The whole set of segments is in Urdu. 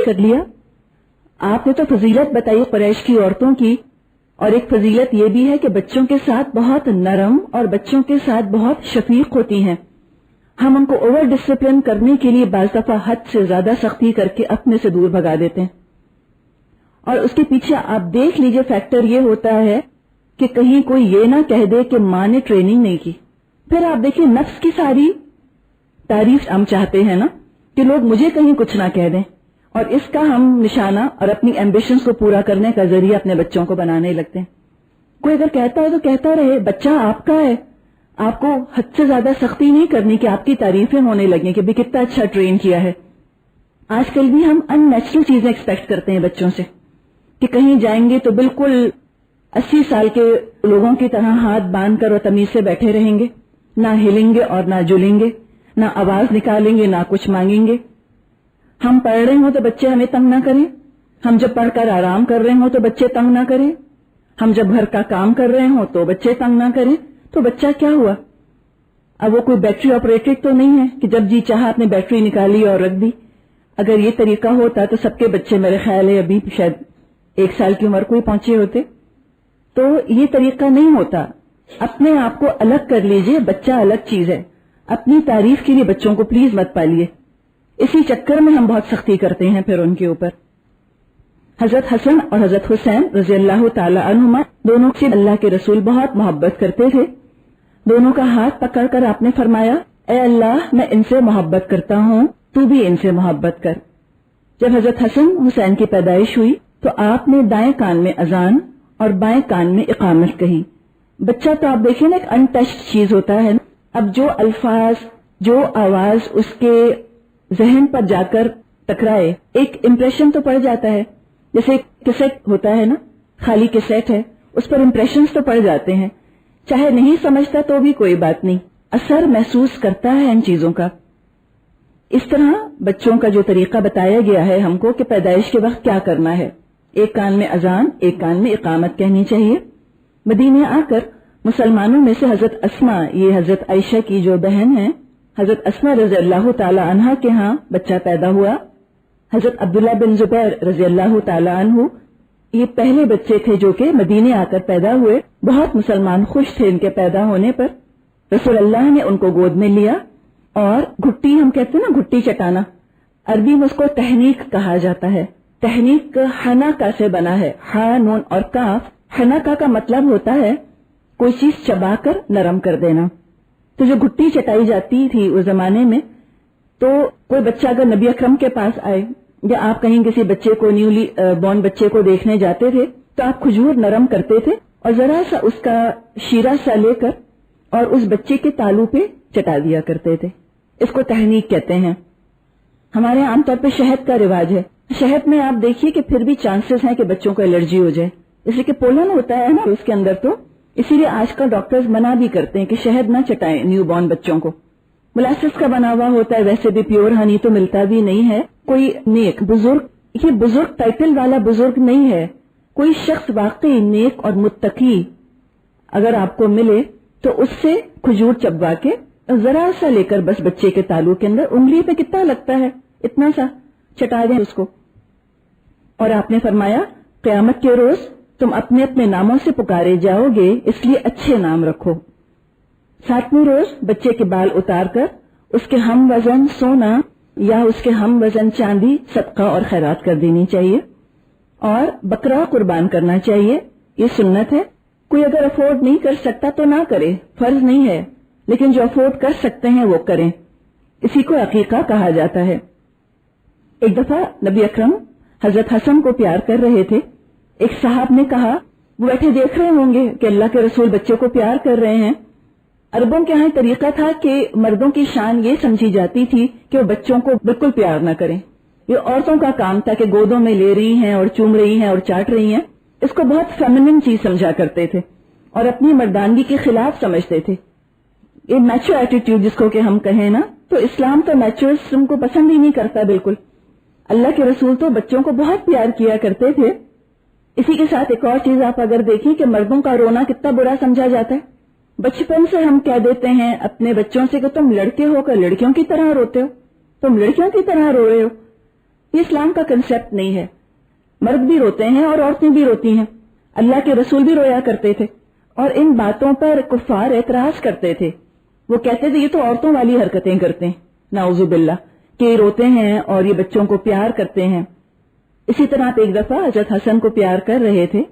کر لیا. آپ نے تو فضیلت بتائی قریش کی عورتوں کی, اور ایک فضیلت یہ بھی ہے کہ بچوں کے ساتھ بہت نرم اور بچوں کے ساتھ بہت شفیق ہوتی ہیں. ہم ان کو اوور ڈسپلن کرنے کے لیے بعض دفعہ حد سے زیادہ سختی کر کے اپنے سے دور بھگا دیتے ہیں, اور اس کے پیچھے آپ دیکھ لیجئے فیکٹر یہ ہوتا ہے کہ کہیں کوئی یہ نہ کہہ دے کہ ماں نے ٹریننگ نہیں کی. پھر آپ دیکھیں نفس کی ساری تعریف ہم چاہتے ہیں نا کہ لوگ مجھے کہیں کچھ نہ کہہ دیں, اور اس کا ہم نشانہ اور اپنی ایمبیشنز کو پورا کرنے کا ذریعہ اپنے بچوں کو بنانے لگتے ہیں. کوئی اگر کہتا ہے تو کہتا رہے, بچہ آپ کا ہے, آپ کو حد سے زیادہ سختی نہیں کرنی کہ آپ کی تعریفیں ہونے لگیں کہ بھی کتنا اچھا ٹرین کیا ہے. آج کل بھی ہم ان نیچرل چیزیں ایکسپیکٹ کرتے ہیں بچوں سے کہ کہیں جائیں گے تو بالکل 80 سال کے لوگوں کی طرح ہاتھ باندھ کر اور تمیز سے بیٹھے رہیں گے, نہ ہلیں گے اور نہ جلیں گے, نہ آواز نکالیں گے, نہ کچھ مانگیں گے. ہم پڑھ رہے ہوں تو بچے ہمیں تنگ نہ کریں, ہم جب پڑھ کر آرام کر رہے ہوں تو بچے تنگ نہ کریں, ہم جب گھر کا کام کر رہے ہوں تو بچے تنگ نہ کریں. تو بچہ کیا ہوا؟ اب وہ کوئی بیٹری آپریٹڈ تو نہیں ہے کہ جب جی چاہا اپنے بیٹری نکالی اور رکھ دی. اگر یہ طریقہ ہوتا تو سب کے بچے میرے خیال ہے ابھی شاید 1 سال کی عمر کو ہی پہنچے ہوتے. تو یہ طریقہ نہیں ہوتا. اپنے آپ کو الگ کر لیجئے, بچہ الگ چیز ہے. اپنی تعریف کے لیے بچوں کو پلیز مت پالیے. اسی چکر میں ہم بہت سختی کرتے ہیں پھر ان کے اوپر. حضرت حسن اور حضرت حسین رضی اللہ تعالی عنہما دونوں سے اللہ کے رسول بہت محبت کرتے تھے. دونوں کا ہاتھ پکڑ کر آپ نے فرمایا, اے اللہ میں ان سے محبت کرتا ہوں, تو بھی ان سے محبت کر. جب حضرت حسن حسین کی پیدائش ہوئی تو آپ نے دائیں کان میں اذان اور بائیں کان میں اقامت کہی. بچہ تو آپ دیکھیں نا ایک انٹچڈ چیز ہوتا ہے. اب جو الفاظ جو آواز اس کے ذہن پر جا کر ٹکرائے ایک امپریشن تو پڑ جاتا ہے. جیسے کیسٹ ہوتا ہے نا, خالی کیسٹ ہے, اس پر امپریشنز تو پڑ جاتے ہیں. چاہے نہیں سمجھتا تو بھی کوئی بات نہیں, اثر محسوس کرتا ہے ان چیزوں کا. اس طرح بچوں کا جو طریقہ بتایا گیا ہے ہم کو کہ پیدائش کے وقت کیا کرنا ہے. ایک کان میں اذان, ایک کان میں اقامت کہنی چاہیے. مدینے آ کر مسلمانوں میں سے حضرت اسما, یہ حضرت عائشہ کی جو بہن ہیں, حضرت اسما رضی اللہ تعالی عنہا کے ہاں بچہ پیدا ہوا. حضرت عبداللہ بن زبیر رضی اللہ تعالی عنہ یہ پہلے بچے تھے جو کہ مدینے آ کر پیدا ہوئے. بہت مسلمان خوش تھے ان کے پیدا ہونے پر. رسول اللہ نے ان کو گود میں لیا اور گھٹی, ہم کہتے ہیں نا گھٹی چٹانا, عربی میں اس کو تحنیک کہا جاتا ہے. تحنیک حنکا سے بنا ہے, ہا نون اور کاف. حنکا کا مطلب ہوتا ہے کوئی چیز چبا کر نرم کر دینا. تو جو گھٹی چٹائی جاتی تھی اس زمانے میں, تو کوئی بچہ اگر نبی اکرم کے پاس آئے یا آپ کہیں کسی بچے کو نیولی بورن بچے کو دیکھنے جاتے تھے تو آپ کھجور نرم کرتے تھے اور ذرا سا اس کا شیرہ سا لے کر اور اس بچے کے تالو پہ چٹا دیا کرتے تھے. اس کو تحنیک کہتے ہیں. ہمارے عام طور پہ شہد کا رواج ہے. شہد میں آپ دیکھیے کہ پھر بھی چانسز ہیں کہ بچوں کو الرجی ہو جائے, اس لیے کہ پولن ہوتا ہے نا اس کے اندر, تو اسی لیے آج کل ڈاکٹرز منع بھی کرتے ہیں کہ شہد نہ چٹائیں نیو بورن بچوں کو. ملاسس کا بنا ہوا ہوتا ہے, ویسے بھی پیور ہنی تو ملتا بھی نہیں ہے. کوئی نیک بزرگ, یہ بزرگ ٹائٹل والا بزرگ نہیں ہے, کوئی شخص واقعی نیک اور متقی اگر آپ کو ملے تو اس سے کھجور چبوا کے ذرا سا لے کر بس بچے کے تالو کے اندر, انگلی پہ کتنا لگتا ہے, اتنا سا چٹا دیں اس کو. اور آپ نے فرمایا قیامت کے روز تم اپنے اپنے ناموں سے پکارے جاؤ گے, اس لیے اچھے نام رکھو. 7ویں روز بچے کے بال اتار کر اس کے ہم وزن سونا یا اس کے ہم وزن چاندی صدقہ اور خیرات کر دینی چاہیے. اور بکرا قربان کرنا چاہیے, یہ سنت ہے. کوئی اگر افورڈ نہیں کر سکتا تو نہ کرے, فرض نہیں ہے, لیکن جو افورڈ کر سکتے ہیں وہ کریں. اسی کو عقیقہ کہا جاتا ہے. ایک دفعہ نبی اکرم حضرت حسن کو پیار کر رہے تھے. ایک صاحب نے کہا, وہ بیٹھے دیکھ رہے ہوں گے کہ اللہ کے رسول بچے کو پیار کر رہے ہیں. عربوں کے ہاں طریقہ تھا کہ مردوں کی شان یہ سمجھی جاتی تھی کہ وہ بچوں کو بالکل پیار نہ کریں. یہ عورتوں کا کام تھا کہ گودوں میں لے رہی ہیں اور چوم رہی ہیں اور چاٹ رہی ہیں. اس کو بہت فیمنن چیز سمجھا کرتے تھے اور اپنی مردانگی کے خلاف سمجھتے تھے. یہ میچو ایٹیٹیوڈ جس کو کہ ہم کہیں نا, تو اسلام تو میچوئزم کو پسند ہی نہیں کرتا بالکل. اللہ کے رسول تو بچوں کو بہت پیار کیا کرتے تھے. اسی کے ساتھ ایک اور چیز آپ اگر دیکھیں کہ مردوں کا رونا کتنا برا سمجھا جاتا ہے. بچپن سے ہم کہہ دیتے ہیں اپنے بچوں سے کہ تم لڑکے ہو کر لڑکیوں کی طرح روتے ہو, تم لڑکیوں کی طرح رو رہے ہو. یہ اسلام کا کنسپٹ نہیں ہے. مرد بھی روتے ہیں اور عورتیں بھی روتی ہیں. اللہ کے رسول بھی رویا کرتے تھے اور ان باتوں پر کفار اعتراض کرتے تھے. وہ کہتے تھے یہ تو عورتوں والی حرکتیں کرتے ہیں، نعوذ باللہ، کہ یہ روتے ہیں اور یہ بچوں کو پیار کرتے ہیں. اسی طرح آپ ایک دفعہ حضرت حسن کو پیار کر رہے تھے.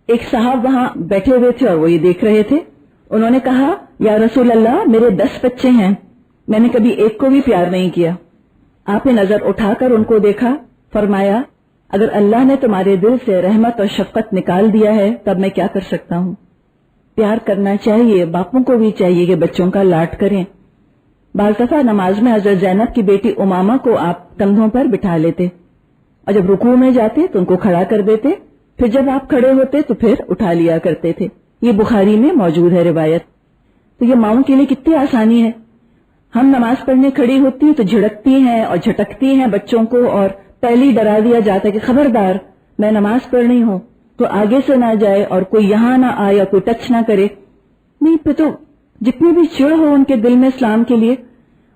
ایک صاحب وہاں بیٹھے ہوئے تھے اور وہ یہ دیکھ رہے تھے. انہوں نے کہا یا رسول اللہ میرے 10 بچے ہیں، میں نے کبھی ایک کو بھی پیار نہیں کیا. آپ نے نظر اٹھا کر ان کو دیکھا، فرمایا اگر اللہ نے تمہارے دل سے رحمت اور شفقت نکال دیا ہے تب میں کیا کر سکتا ہوں. پیار کرنا چاہیے، باپوں کو بھی چاہیے کہ بچوں کا لاڈ کریں. بعض دفعہ نماز میں حضرت زینب کی بیٹی امامہ کو آپ کندھوں پر بٹھا لیتے اور جب رکوع میں جاتے تو ان کو کھڑا کر دیتے، پھر جب آپ کھڑے ہوتے تو پھر اٹھا لیا کرتے تھے. یہ بخاری میں موجود ہے روایت. تو یہ ماؤں کے لیے کتنی آسانی ہے. ہم نماز پڑھنے کھڑی ہوتی تو جھڑکتی ہیں اور جھٹکتی ہیں بچوں کو اور پہلی ڈرا دیا جاتا ہے کہ خبردار میں نماز پڑھ رہی ہوں تو آگے سے نہ جائے اور کوئی یہاں نہ آئے یا کوئی ٹچ نہ کرے. نہیں، پھر تو جتنی بھی چڑ ہو ان کے دل میں اسلام کے لیے،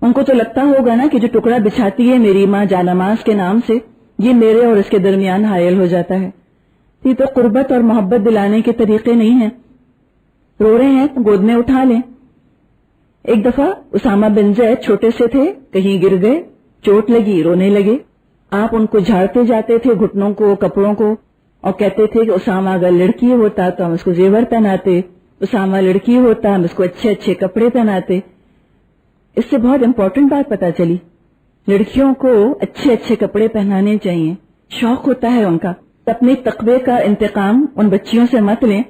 ان کو تو لگتا ہوگا نا کہ جو ٹکڑا بچھاتی ہے میری ماں جانماز کے نام سے، یہ میرے اور اس کے درمیان حائل ہو جاتا ہے. یہ تو قربت اور محبت دلانے کے طریقے نہیں ہیں. رو رہے ہیں تو گود میں اٹھا لیں. ایک دفعہ اسامہ بن زید چھوٹے سے تھے، کہیں گر گئے، چوٹ لگی، رونے لگے. آپ ان کو جھاڑتے جاتے تھے گھٹنوں کو، کپڑوں کو، اور کہتے تھے کہ اسامہ اگر لڑکی ہوتا تو ہم اس کو زیور پہناتے، اسامہ لڑکی ہوتا ہم اس کو اچھے اچھے کپڑے پہناتے. اس سے بہت امپورٹنٹ بات پتا چلی، لڑکیوں کو اچھے اچھے کپڑے پہنانے چاہیے. شوق ہوتا ہے ان کا. اپنے تقوی کا انتقام ان بچیوں سے مت لیں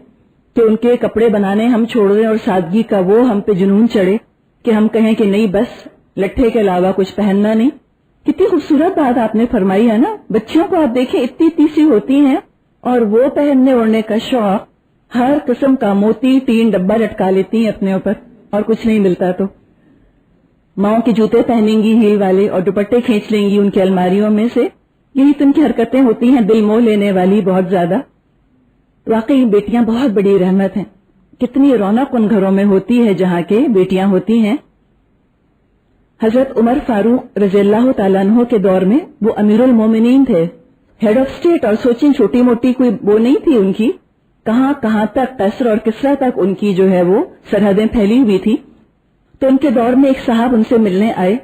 کہ ان کے کپڑے بنانے ہم چھوڑ دیں اور سادگی کا وہ ہم پہ جنون چڑھے کہ ہم کہیں کہ نہیں بس لٹھے کے علاوہ کچھ پہننا نہیں. کتنی خوبصورت بات آپ نے فرمائی ہے نا. بچیوں کو آپ دیکھیں اتنی تیسی ہوتی ہیں اور وہ پہننے اوڑھنے کا شوق، ہر قسم کا موتی 3 ڈبہ لٹکا لیتی ہیں اپنے اوپر اور کچھ نہیں ملتا تو. ماؤں کے جوتے پہنیں گی ہیل والے اور دوپٹے کھینچ لیں گی ان کی الماریوں میں سے. یہی تو ان کی حرکتیں ہوتی ہیں دل موہ لینے والی بہت زیادہ. واقعی بیٹیاں بہت بڑی رحمت ہیں. کتنی رونق ان گھروں میں ہوتی ہے جہاں کے بیٹیاں ہوتی ہیں. حضرت عمر فاروق رضی اللہ تعالیٰ عنہ کے دور میں وہ امیر المومنین تھے، ہیڈ آف اسٹیٹ. اور سوچیں چھوٹی موٹی کوئی وہ نہیں تھی ان کی، کہاں کہاں تک قصر اور کسرا تک ان کی جو ہے وہ سرحدیں پھیلی ہوئی تھی. تو ان کے دور میں ایک صاحب ان سے ملنے آئے.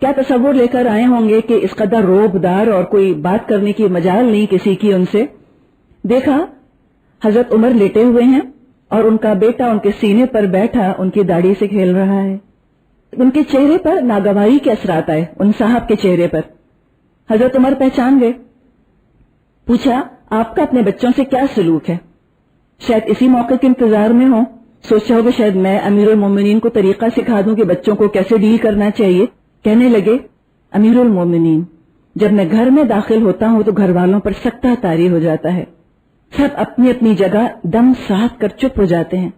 کیا تصور لے کر آئے ہوں گے کہ اس قدر روبدار اور کوئی بات کرنے کی مجال نہیں کسی کی ان سے. دیکھا حضرت عمر لیٹے ہوئے ہیں اور ان کا بیٹا ان کے سینے پر بیٹھا ان کی داڑھی سے کھیل رہا ہے. ان کے چہرے پر ناگواری کے اثرات آئے ان صاحب کے چہرے پر. حضرت عمر پہچان گئے. پوچھا آپ کا اپنے بچوں سے کیا سلوک ہے؟ شاید اسی موقع کے انتظار میں ہوں. سوچا ہوگا شاید میں امیر المومنین کو طریقہ سکھا دوں کہ بچوں کو کیسے ڈیل کرنا چاہیے. کہنے لگے امیر المومنین جب میں گھر میں داخل ہوتا ہوں تو گھر والوں پر سکتہ طاری ہو جاتا ہے. سب اپنی اپنی جگہ دم ساتھ کر چپ ہو جاتے ہیں.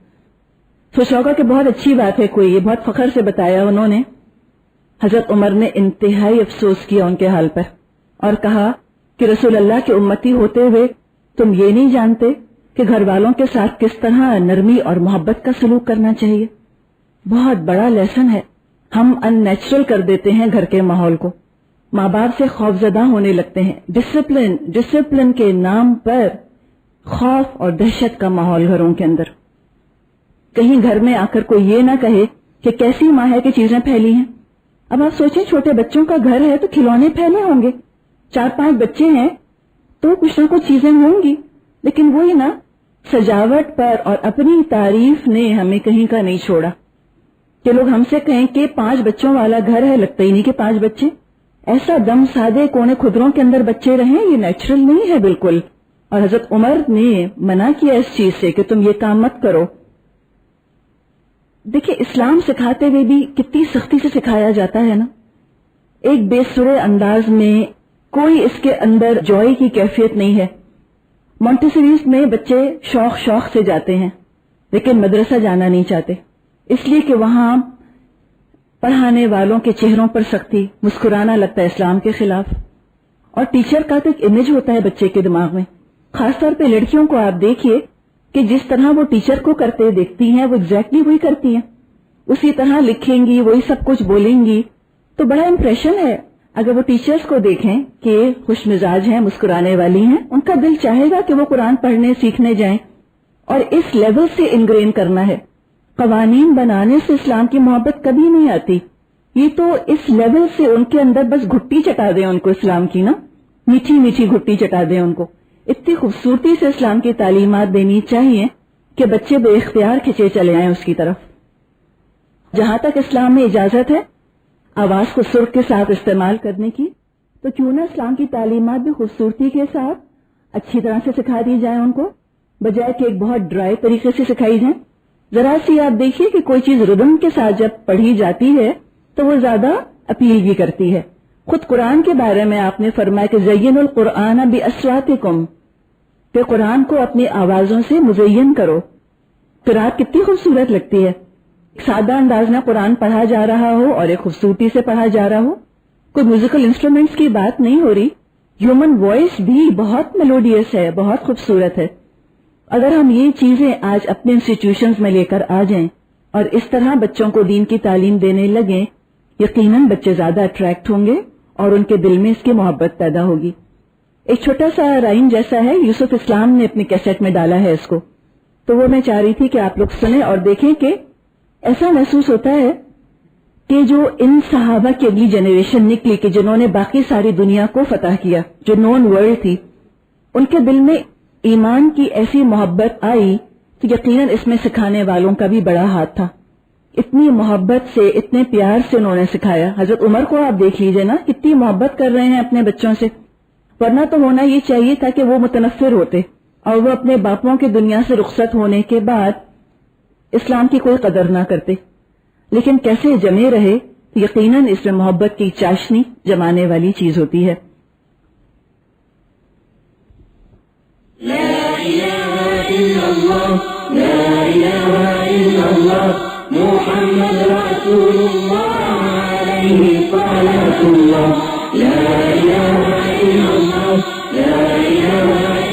سوچا ہوگا کہ بہت اچھی بات ہے کوئی، یہ بہت فخر سے بتایا انہوں نے. حضرت عمر نے انتہائی افسوس کیا ان کے حال پر اور کہا کہ رسول اللہ کے امتی ہوتے ہوئے تم یہ نہیں جانتے کہ گھر والوں کے ساتھ کس طرح نرمی اور محبت کا سلوک کرنا چاہیے. بہت بڑا لیسن ہے. ہم ان نیچرل کر دیتے ہیں گھر کے ماحول کو، ماں باپ سے خوفزدہ ہونے لگتے ہیں. ڈسپلن کے نام پر خوف اور دہشت کا ماحول گھروں کے اندر. کہیں گھر میں آ کر کوئی یہ نہ کہے کہ کیسی ماں ہے کہ چیزیں پھیلی ہیں. اب آپ سوچیں چھوٹے بچوں کا گھر ہے تو کھلونے پھیلے ہوں گے، 4-5 بچے ہیں تو کچھ نہ کچھ چیزیں ہوں گی، لیکن وہی نا سجاوٹ پر اور اپنی تعریف نے ہمیں کہیں کا نہیں چھوڑا کہ لوگ ہم سے کہیں کہ 5 بچوں والا گھر ہے، لگتا ہی نہیں کہ 5 بچے. ایسا دم سادے کونے خدروں کے اندر بچے رہیں، یہ نیچرل نہیں ہے بالکل. اور حضرت عمر نے منع کیا اس چیز سے کہ تم یہ کام مت کرو. دیکھیں اسلام سکھاتے ہوئے بھی کتنی سختی سے سکھایا جاتا ہے نا. ایک بے سرے انداز میں، کوئی اس کے اندر جوائے کی کیفیت نہیں ہے. مونٹیسریز میں بچے شوق سے جاتے ہیں لیکن مدرسہ جانا نہیں چاہتے، اس لیے کہ وہاں پڑھانے والوں کے چہروں پر سختی، مسکرانا لگتا ہے اسلام کے خلاف. اور ٹیچر کا تو ایک امیج ہوتا ہے بچے کے دماغ میں. خاص طور پہ لڑکیوں کو آپ دیکھیے کہ جس طرح وہ ٹیچر کو کرتے دیکھتی ہیں وہ ایگزیکٹلی وہی کرتی ہیں، اسی طرح لکھیں گی، وہی سب کچھ بولیں گی. تو بڑا امپریشن ہے. اگر وہ ٹیچرز کو دیکھیں کہ خوش مزاج ہیں، مسکرانے والی ہیں، ان کا دل چاہے گا کہ وہ قرآن پڑھنے سیکھنے جائیں، اور اس لیول سے انگرین کرنا ہے۔ قوانین بنانے سے اسلام کی محبت کبھی نہیں آتی، یہ تو اس لیول سے ان کے اندر بس گھٹی چٹا دیں ان کو اسلام کی، نا میٹھی میٹھی گھٹی چٹا دیں ان کو۔ اتنی خوبصورتی سے اسلام کی تعلیمات دینی چاہیے کہ بچے بے اختیار کھچے چلے آئیں اس کی طرف۔ جہاں تک اسلام میں اجازت ہے آواز کو سر کے ساتھ استعمال کرنے کی، تو کیوں نہ اسلام کی تعلیمات بھی خوبصورتی کے ساتھ اچھی طرح سے سکھا دی جائیں ان کو، بجائے کہ ایک بہت ڈرائی طریقے سے سکھائی جائیں۔ ذرا سی آپ دیکھیے کہ کوئی چیز ردم کے ساتھ جب پڑھی جاتی ہے تو وہ زیادہ اپیل بھی کرتی ہے۔ خود قرآن کے بارے میں آپ نے فرمایا کہ زین القرآن باصواتکم، کہ قرآن کو اپنی آوازوں سے مزین کرو۔ قرآت کتنی خوبصورت لگتی ہے، سادہ انداز میں قرآن پڑھا جا رہا ہو اور ایک خوبصورتی سے پڑھا جا رہا ہو، کوئی میوزیکل انسٹرومنٹس کی بات نہیں ہو رہی، ہیومن وائس بھی بہت میلوڈیس ہے، بہت خوبصورت ہے۔ اگر ہم یہ چیزیں آج اپنے انسٹیٹیوشنز میں لے کر آ جائیں اور اس طرح بچوں کو دین کی تعلیم دینے لگیں، یقیناً بچے زیادہ اٹریکٹ ہوں گے اور ان کے دل میں اس کی محبت پیدا ہوگی۔ ایک چھوٹا سا رائم جیسا ہے، یوسف اسلام نے اپنے کیسٹ میں ڈالا ہے اس کو، تو وہ میں چاہ رہی تھی کہ آپ لوگ سنیں اور دیکھیں کہ ایسا محسوس ہوتا ہے کہ جو ان صحابہ کی اگلی جنریشن نکلی کہ جنہوں نے باقی ساری دنیا کو فتح کیا، جو نون ورلڈ تھی، ان کے دل میں ایمان کی ایسی محبت آئی تو یقیناً اس میں سکھانے والوں کا بھی بڑا ہاتھ تھا۔ اتنی محبت سے، اتنے پیار سے انہوں نے سکھایا۔ حضرت عمر کو آپ دیکھ لیجئے نا، کتنی محبت کر رہے ہیں اپنے بچوں سے، ورنہ تو ہونا یہ چاہیے تھا کہ وہ متنفر ہوتے اور وہ اپنے باپوں کی دنیا سے رخصت ہونے کے بعد اسلام کی کوئی قدر نہ کرتے، لیکن کیسے جمے رہے۔ یقیناً اس میں محبت کی چاشنی جمانے والی چیز ہوتی ہے۔ لا إله إلا الله لا إله إلا الله محمد رسول الله عليه صلاة الله لا إله إلا الله لا إله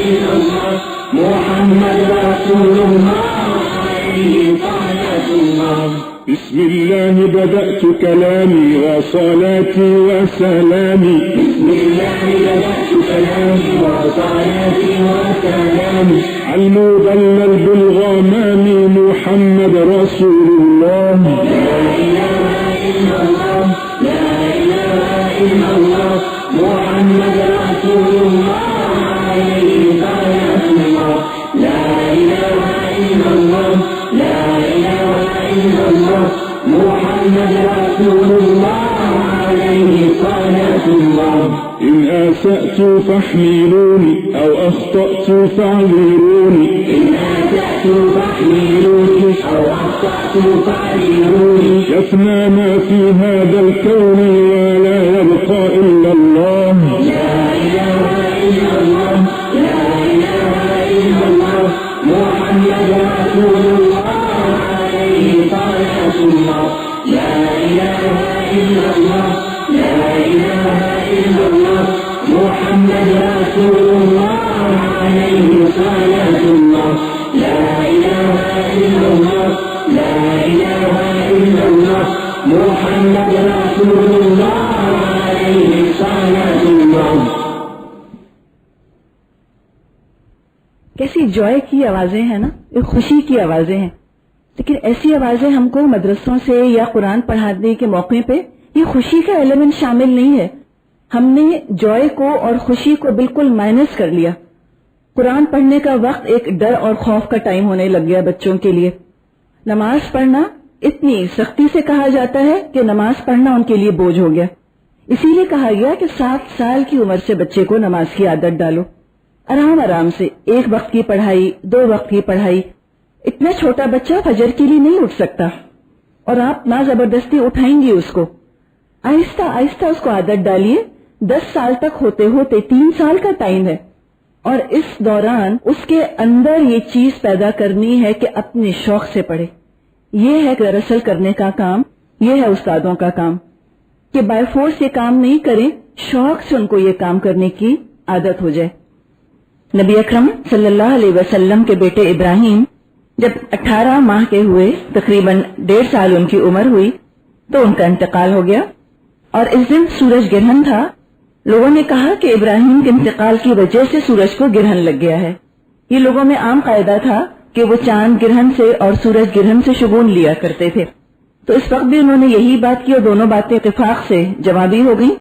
إلا الله محمد رسول الله عليه صلاة الله بسم الله بدأت كلامي وصلاتي وسلامي بسم الله بدأت كلامي وصلاتي وسلامي المضلل بالغمام محمد رسول الله لا إله إلا الله لا إله إلا الله محمد رسول الله عليه صلاة الله لا إله إلا الله لا إله إلا الله محمد رسول الله عليه صلاة الله إن أسأت فاحملوني أو أخطأت فاعذروني إن أسأت فاحملوني أو أخطأت فاعذروني يفنى ما في هذا الكون ولا يبقى إلا الله لا إله إلا الله لا إله إلا الله محمد رسول الله عليه صلاة الله لا إله إلا الله لا إله إلا الله محمد رسول الله عليه صلاة الله لا إله إلا الله لا إله إلا الله محمد رسول الله عليه صلاة الله۔ کیسی جوائے کی آوازیں ہیں نا، ایک خوشی کی آوازیں ہیں، لیکن ایسی آوازیں ہم کو مدرسوں سے یا قرآن پڑھانے کے موقع پہ یہ خوشی کا ایلیمنٹ شامل نہیں ہے۔ ہم نے جوائے کو اور خوشی کو بالکل مائنس کر لیا۔ قرآن پڑھنے کا وقت ایک ڈر اور خوف کا ٹائم ہونے لگ گیا بچوں کے لیے۔ نماز پڑھنا اتنی سختی سے کہا جاتا ہے کہ نماز پڑھنا ان کے لیے بوجھ ہو گیا۔ اسی لیے کہا گیا کہ 7 سال کی عمر سے بچے کو نماز کی عادت ڈالو، آرام آرام سے 1 وقت کی پڑھائی، 2 وقت کی پڑھائی۔ اتنا چھوٹا بچہ فجر کے لیے نہیں اٹھ سکتا اور آپ نہ زبردستی اٹھائیں گی اس کو، آہستہ آہستہ اس کو عادت ڈالیے۔ 10 سال تک ہوتے ہوتے 3 سال کا ٹائم ہے، اور اس دوران اس کے اندر یہ چیز پیدا کرنی ہے کہ اپنے شوق سے پڑھے۔ یہ ہے دراصل کرنے کا کام، یہ ہے استادوں کا کام کہ بائی فورس یہ کام نہیں کریں، شوق سے ان کو یہ کام کرنے کی عادت ہو جائے۔ نبی اکرم صلی اللہ علیہ وسلم کے بیٹے ابراہیم جب 18 ماہ کے ہوئے، تقریباً 1.5 سال ان کی عمر ہوئی، تو ان کا انتقال ہو گیا۔ اور اس دن سورج گرہن تھا. لوگوں نے کہا کہ ابراہیم کے انتقال کی وجہ سے سورج کو گرہن لگ گیا ہے. یہ لوگوں میں عام قاعدہ تھا کہ وہ چاند گرہن سے اور سورج گرہن سے شگون لیا کرتے تھے. تو اس وقت بھی انہوں نے یہی بات کی اور دونوں باتیں اتفاق سے جوابی ہو گئیں.